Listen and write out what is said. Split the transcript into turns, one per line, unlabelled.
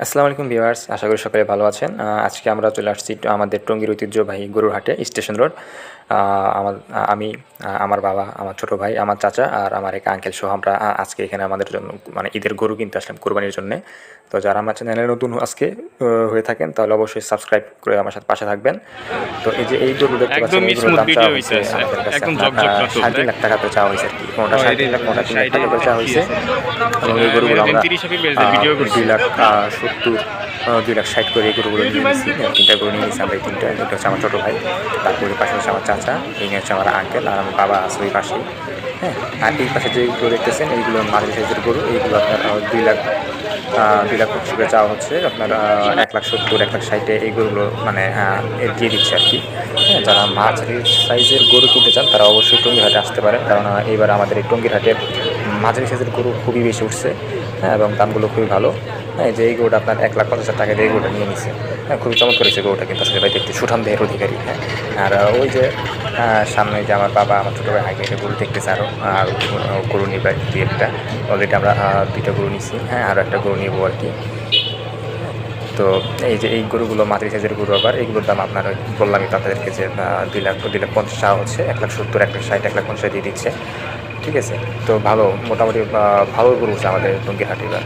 আসসালামু আলাইকুম ভিউয়ার্স, আশা করি সকলে ভালো আছেন। আজকে আমরা চলে আসছি আমাদের টঙ্গীর ঐতিহ্যবাহী গরুর হাটে স্টেশন রোড। আমি, আমার বাবা, আমার ছোট ভাই, আমার চাচা আর আমার এক আঙ্কেল সহ আমরা আজকে এখানে আমাদের জন্য মানে ঈদের গরু কিনতে আসলাম কোরবানির জন্যে। তো যারা আমার চ্যানেলে নতুন আজকে হয়ে থাকেন তাহলে অবশ্যই সাবস্ক্রাইব করে আমার সাথে পাশে থাকবেন। তো এই যে এই গরু দেখতে পাচ্ছেন, এই গরুর দাম চাওয়া হয়েছে আমাদের কাছে আপনার 3.5 লাখ টাকা করে চাওয়া হয়েছে আর কি। কোনোটা 3.5 লাখ, কোনোটা 3 লাখ টাকা করে চাওয়া হয়েছে। এবং এই গরুগুলো আমরা 2,70,000 2,60,000 করে এই গরুগুলো নিয়ে নিয়েছি। 3টা গরু নিয়ে নিয়েছি আমরা, এই 3টা। এটা হচ্ছে আমার ছোটো ভাই, তারপরে পাশে হচ্ছে আমার চাচা, এই হচ্ছে আমার আঙ্কেল, আর আমার বাবা আছে ওই পাশেই। হ্যাঁ, আর এই পাশে যেগুলো দেখতেছেন এইগুলো মাঝারি সাইজের গরু। এইগুলো আপনার 2,25,000 করে চাওয়া হচ্ছে আপনার 1,70,000 1,60,000 এই গরুগুলো মানে দিয়ে দিচ্ছে আর কি। হ্যাঁ, যারা মাঝারি সাইজের গরু কিনতে চান তারা অবশ্যই টঙ্গীর হাটে আসতে পারেন, কারণ এইবার আমাদের এই টঙ্গীর হাটের মাঝারি সাইজের গরু খুবই বেশি উঠছে। হ্যাঁ, এবং দামগুলো খুবই ভালো। হ্যাঁ, যে এই গরুটা আপনার 1,50,000 টাকা দিয়ে এই গরুটা নিয়ে নিছে। হ্যাঁ, খুবই চমৎকার হয়েছে গরুটা, কিন্তু আসলে ভাই দেখতে সুঠাম দেহের অধিকারী। হ্যাঁ, আর ওই যে সামনে যে আমার বাবা, আমার ছোটো ভাই আগে একটা গরু দেখতেছে, আর গরু নিবে একটা। অলরেডি আমরা 2টা গরু নিছি। হ্যাঁ, আরও একটা গরু নিবো আর কি। তো এই যে এই গরুগুলো মাঝারি সাইজের গরু, আবার এইগুলোর দাম আপনার বললামই তো আপনাদেরকে যে 2,50,000 চাওয়া হচ্ছে, 1,70,000 1,60,000 1,50,000 দিয়ে দিচ্ছে। ঠিক আছে, তো ভালো, মোটামুটি ভালো গরু হচ্ছে আমাদের টঙ্গীর হাটে এবার।